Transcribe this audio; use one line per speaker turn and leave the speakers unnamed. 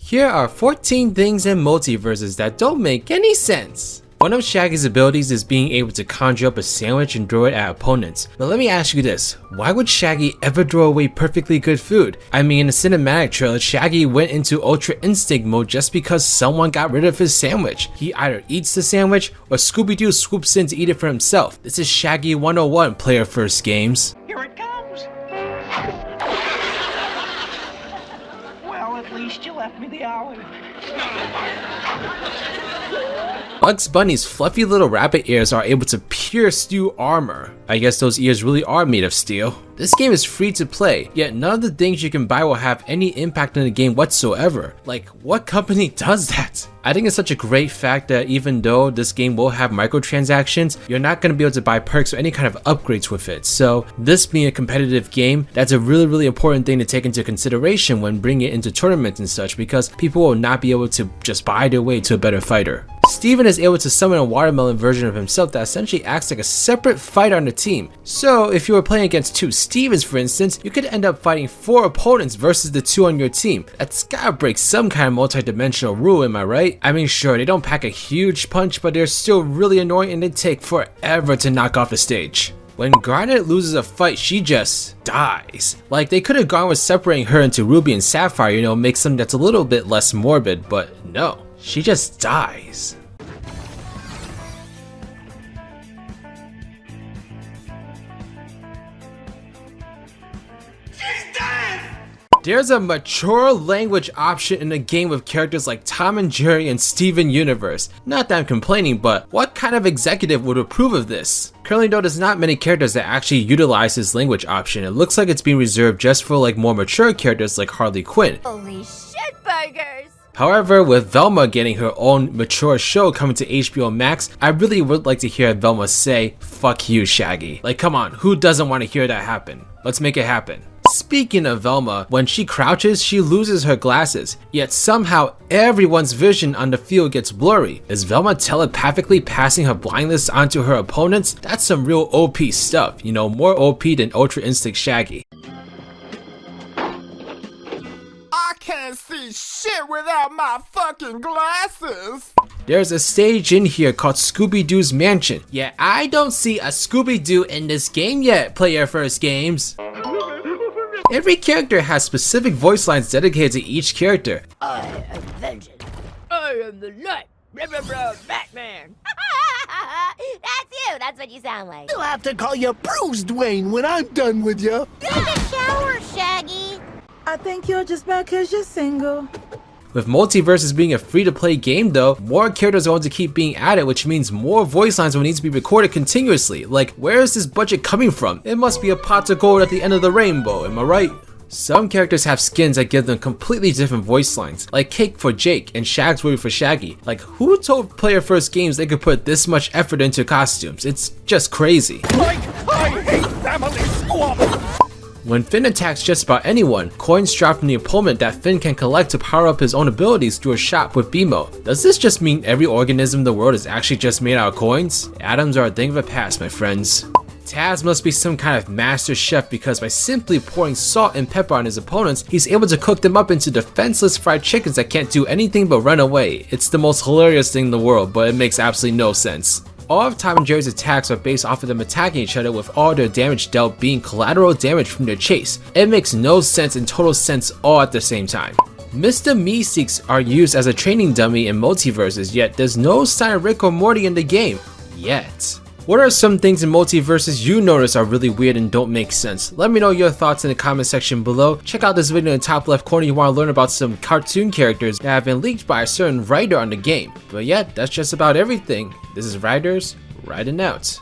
Here are 14 things in MultiVersus that don't make any sense. One of Shaggy's abilities is being able to conjure up a sandwich and throw it at opponents. But let me ask you this, why would Shaggy ever throw away perfectly good food? I mean, in the cinematic trailer, Shaggy went into Ultra Instinct mode just because someone got rid of his sandwich. He either eats the sandwich or Scooby-Doo swoops in to eat it for himself. This is Shaggy 101, player first games.
Here it comes. Well, at least you left me the olive.
Bugs Bunny's fluffy little rabbit ears are able to pierce through armor. I guess those ears really are made of steel. This game is free to play, yet none of the things you can buy will have any impact on the game whatsoever. Like, what company does that? I think it's such a great fact that even though this game will have microtransactions, you're not going to be able to buy perks or any kind of upgrades with it. So this being a competitive game, that's a really important thing to take into consideration when bringing it into tournaments and such, because people will not be able to just buy their way to a better fighter. Steven is able to summon a watermelon version of himself that essentially acts like a separate fighter on the team. So if you were playing against two Stevens, for instance, you could end up fighting 4 opponents versus the 2 on your team. That's gotta break some kind of multi-dimensional rule, am I right? I mean, sure, they don't pack a huge punch, but they're still really annoying and they take forever to knock off the stage. When Garnet loses a fight, she just dies. Like, they could have gone with separating her into Ruby and Sapphire, you know, make something that's a little bit less morbid, but no, she just dies. There's a mature language option in the game with characters like Tom and Jerry and Steven Universe. Not that I'm complaining, but what kind of executive would approve of this? Currently though, there's not many characters that actually utilize this language option. It looks like it's being reserved just for like more mature characters like Harley Quinn.
Holy shit burgers!
However, with Velma getting her own mature show coming to HBO Max, I really would like to hear Velma say, "Fuck you, Shaggy." Like, come on, who doesn't want to hear that happen? Let's make it happen. Speaking of Velma, when she crouches, she loses her glasses, yet somehow everyone's vision on the field gets blurry. Is Velma telepathically passing her blindness onto her opponents? That's some real OP stuff, you know, more OP than Ultra Instinct Shaggy.
I can't see shit without my fucking glasses!
There's a stage in here called Scooby-Doo's Mansion. Yeah, I don't see a Scooby-Doo in this game yet, player first games. Every character has specific voice lines dedicated to each character.
I am vengeance. I am the light. Blah, blah, blah, Batman. That's you. That's what you sound like.
You'll have to call you Bruce Dwayne when I'm done with you.
Take a shower, Shaggy.
I think you're just mad because you're single.
With MultiVersus being a free-to-play game though, more characters are going to keep being added, which means more voice lines will need to be recorded continuously. Like, where is this budget coming from? It must be a pot of gold at the end of the rainbow, am I right? Some characters have skins that give them completely different voice lines, like Cake for Jake and Shagsworthy for Shaggy. Like, who told player first games they could put this much effort into costumes? It's just crazy.
Like, I hate family squabbles!
When Finn attacks just about anyone, coins drop from the opponent that Finn can collect to power up his own abilities through a shop with BMO. Does this just mean every organism in the world is actually just made out of coins? Atoms are a thing of the past, my friends. Taz must be some kind of master chef because by simply pouring salt and pepper on his opponents, he's able to cook them up into defenseless fried chickens that can't do anything but run away. It's the most hilarious thing in the world, but it makes absolutely no sense. All of Tom and Jerry's attacks are based off of them attacking each other, with all their damage dealt being collateral damage from their chase. It makes no sense and total sense all at the same time. Mr. Meeseeks are used as a training dummy in MultiVersus, yet there's no sign of Rick or Morty in the game. Yet. What are some things in MultiVersus you notice are really weird and don't make sense? Let me know your thoughts in the comment section below. Check out this video in the top left corner if you want to learn about some cartoon characters that have been leaked by a certain writer on the game. But yeah, that's just about everything. This is Riders, riding out.